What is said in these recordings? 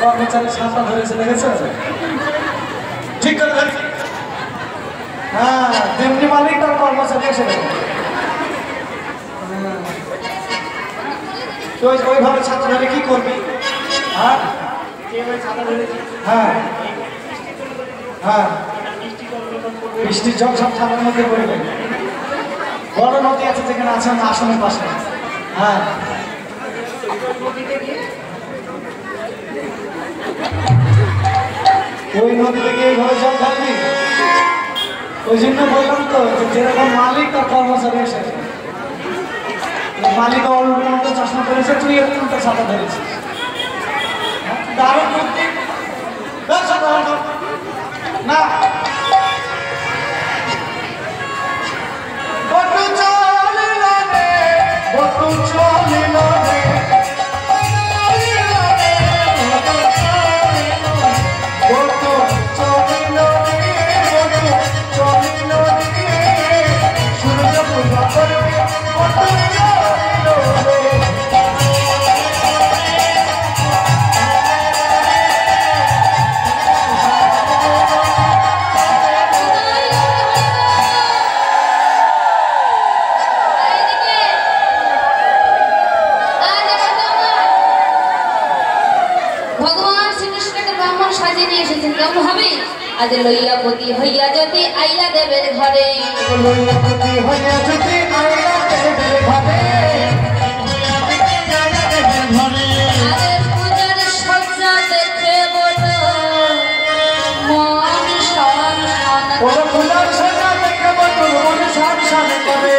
কর্মচারী ছাতা ধরেছে দেখেছো? ঠিক করে ধরেছি। হ্যাঁ, তেমনি মালিক তার কর্মচারী এসে দেখে তুই ওইভাবে ছাতা ধরে কি করবি? হ্যাঁ হ্যাঁ হ্যাঁ, বৃষ্টির জল সব ছাতার মধ্যে পড়বে। বড় নদী আছে যেখানে আছে আমার আসনের পাশে। হ্যাঁ, ওই নদীতে গিয়ে এইভাবে জল ঢালবি। ওই জন্য বললাম তো যেরকম মালিক তার কর্মচারী এসে মালিক উল্টো চশমা করেছে, তুই উল্টো ছাতা ধরেছিস। দারুণ বুদ্ধি না। আজ লইয়া পতি হইয়া যদি আইলা দেবের ঘরে, লইয়া পতি হইয়া যদি আইলা দেবের ঘরে, আজ পূজার সজ্জা দেখে বড় মন শন শন, ওরে পূজার সজ্জা দেখে বড় মন শন শন করে।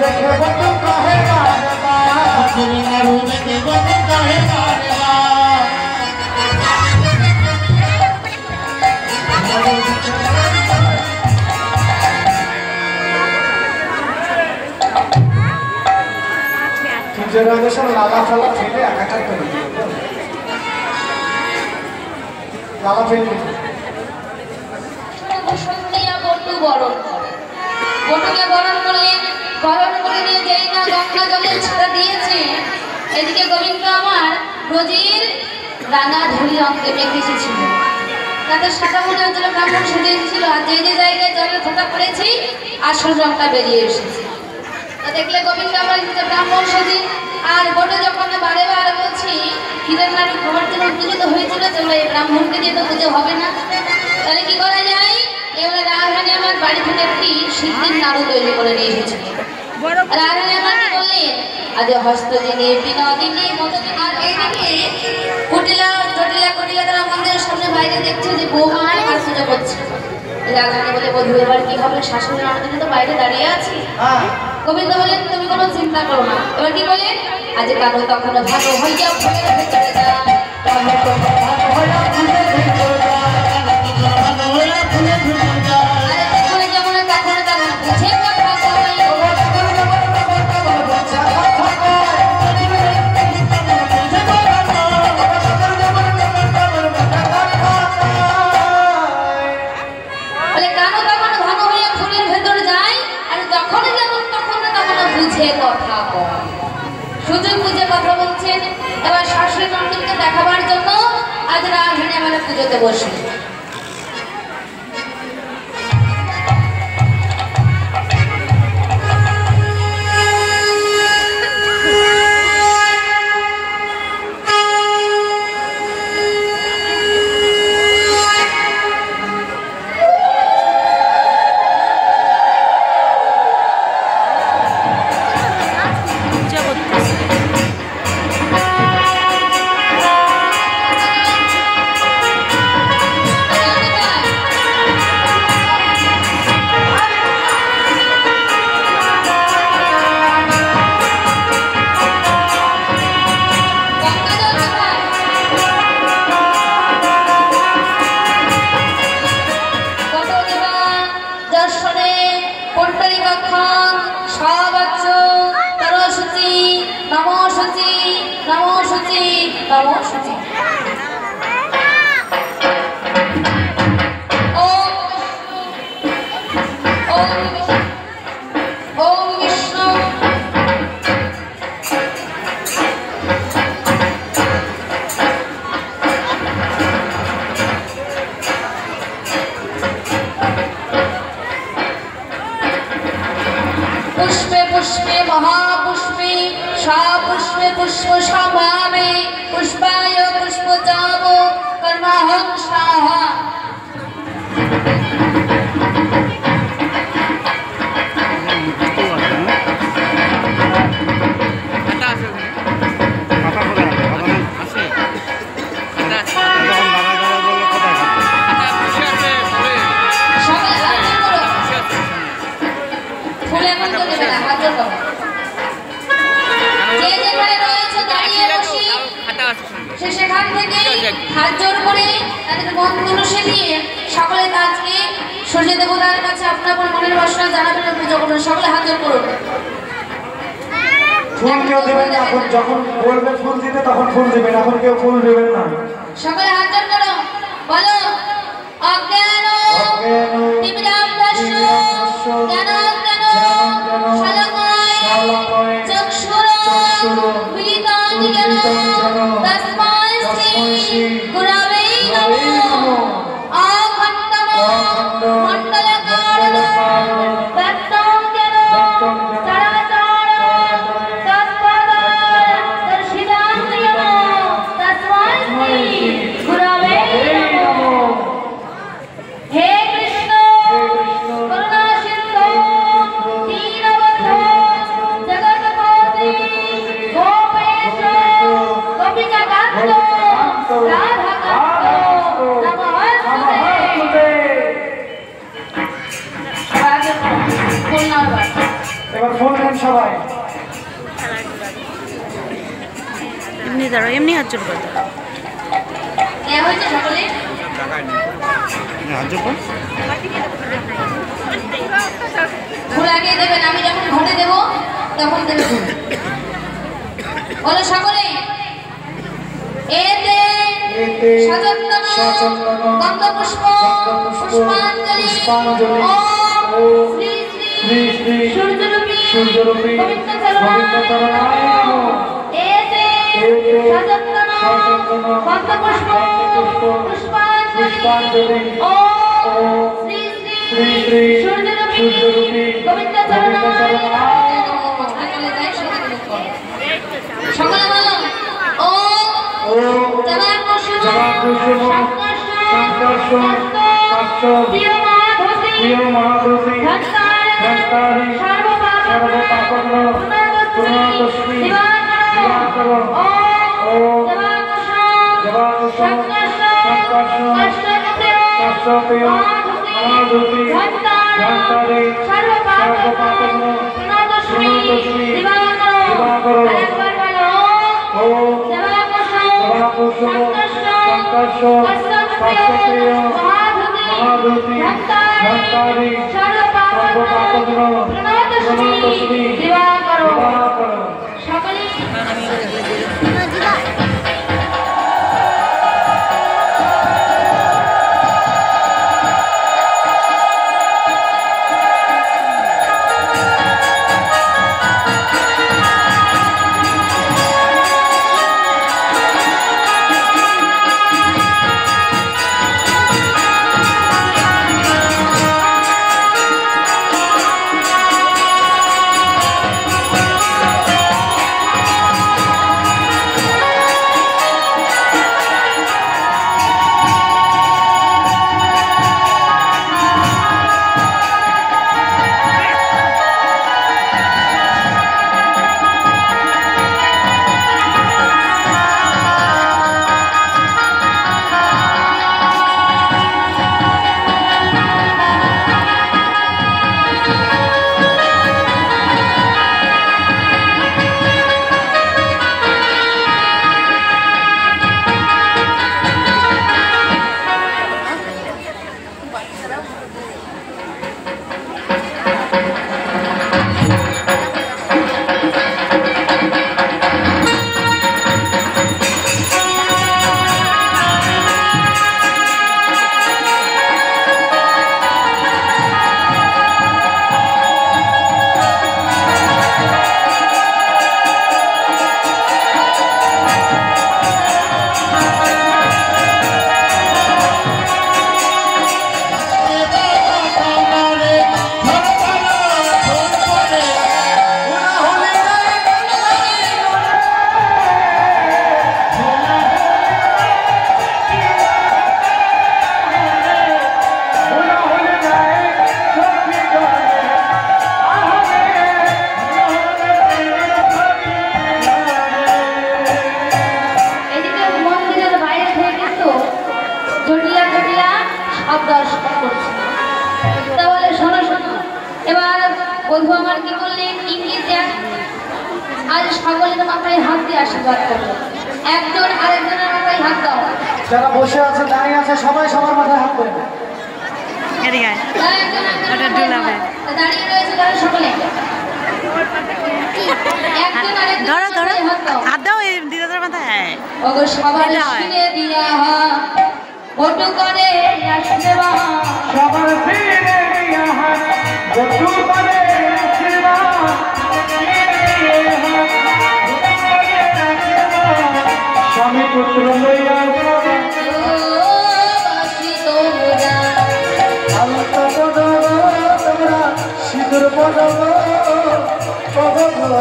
দেখে বন্ধু কাহে বারবা, দেখে বন্ধু কাহে বারবা, তুজের আগে সব লালা ফালা ফেলে একাকার করে দিল। লালা ফেলে বটু বরণ বটুকে বরণ করলেন। বরণ করে নিয়ে যেই না গঙ্গা জলের ছেড়ে দিয়েছে, এদিকে গোবিন্দ আমার রোজির রাঙা ধুলি রঙকে মেখে এসেছিল। তাদের সাদা মনে হচ্ছিল ব্রাহ্মণ সেজে এসেছিল, আর যে যে জায়গায় জলের ফোঁটা পড়েছি আসল রঙটা বেরিয়ে এসেছে। তো দেখলে গোবিন্দ আমার ব্রাহ্মণ সেজে। আর বটু যখন বারে বারে বলছি হীরের নাড়ু খাবার জন্য উত্তেজিত হয়েছিল, তাহলে এই ব্রাহ্মণকে দিয়ে তো পুজো হবে না, তাহলে কি করা যায়? এবারে রাধারানী আমার বাড়ি থেকে একটি সিদ্ধির নাড়ু তৈরি করে নিয়ে এসেছিল। রাধারানী আমার কি বললেন, আজ হস্তদিনে বিনোদিনী মদনী। আর এইদিকে কুটিলা জটিলা কুটিলা তারা মন্দিরের সামনে বাইরে দেখছে যে বৌমা আর পুজো করছে। রাধারানী বলে, বধূ এবার কি হবে? শাশুড়ি ননদিনী তো বাইরে দাঁড়িয়ে আছি। গোবিন্দ বলেন, তুমি কোনো চিন্তা করো না। এবার কি বলেন, আজ কানো তখন ভালো হইয়া ফুলের ভেতরে যায়, সুযোগ বুঝে কথা বলছেন। এবার শাশুড়ি নন্দনকে দেখাবার জন্য আজ রাধারানী আমার পুজোতে বসে। গাও শুনি। ওম বিষ্ণু पुष्पे पुष्पे महापुष्पे सा पुष्पे पुष्प संभावे पुष्पाय पुष्प जावो कर्माहं स्वाहा। সেখান থেকে হাত জোর করে তাদের মন মনুষ্য দিয়ে সকলে আজকে সূর্য দেবতার কাছে আপনার মনের বাসনা জানাবেন, পুজো করুন। সকলে হাত জোর করুন। ফুল কেউ দেবেন না, এখন যখন বলবে ফুল দিতে তখন ফুল দেবেন, এখন কেউ ফুল দেবেন না। সকলে হাত জোর করো, বলো অজ্ঞান তিমিরান্ধস্য জ্ঞানাঞ্জন শালাকায় চক্ষুর মিলিতাং যেন তস্মাৎ শ্রী গুরবে নমঃ। অখণ্ডম মণ্ডলকারণ ব্যক্তং যেন চরাচর তৎপদার দর্শিতাং যেন তস্মাৎ শ্রী গুরবে নমঃ। হে কৃষ্ণ করুণা সিন্ধু দীনবন্ধু জগৎপতি গোপেশ গোপিকাকান্ত রাধাকান্ত নমস্তে। এবার ফুল দেন সবাই। এমনি দাঁড়াও, এমনি হাত জোর করো। সকলে ফুল আগে দেবেন, আমি যখন ঘটে দেব তখন দেবে ফুল। বলো সকলে এতে সচন্দন গন্ধপুষ্প পুষ্পাঞ্জলি ওম শ্রী শ্রী সূর্যরূপী গোবিন্দ চরণায় নমঃ। এতে সচন্দন গন্ধপুষ্প পুষ্পাঞ্জলি ওম শ্রী শ্রী সূর্যরূপী গোবিন্দ চরণায় নমঃ। সকলে বলো ওম জবাকুসুম প্রিয়মাধুরী ধন্তারি সর্বপাপগ্ন পুনতস্মি দিবাকর। ওম জবাকুসুম কষ্টপ্রিয় মাধুরী ধন্তারি সর্বপাপগ্ন পুনতস্মি দিবাকর। ওম জবাকুসুম সংকর্ষ কষ্টপ্রিয় মহাধুতি ধন্তারি সর্বপাপগ্ন প্রণতস্মি দিবাকর। সকলে সকলের মাথায় হাত দিয়ে আশীর্বাদ করো। একজন আরেকজনের মাথায় হাত দাও। যারা বসে আছে দাঁড়িয়ে আছে সবাই সবার মাথায় হাত দেবে। এদিকে আয়। তারা একজন আরেকজনের মাথায় ডুলাবে। দাঁড়িয়ে রয়েছে তারা সকলে। একজন আরেকজনের ধরো ধরো মাথায় হাত দাও। হাত দাও এই দিদার মাথায়। হ্যাঁ ওগো সবার এটা হয়। শিরে দিয়া বটু করে আসবে বা সবার ফিরে দিয়া হাত বটু করে আশীর্বাদ। স্বামী পুত্র লইয়া যাবে বাসি তোমরা আলতা বদল তোমরা সিঁদুর বদল কবল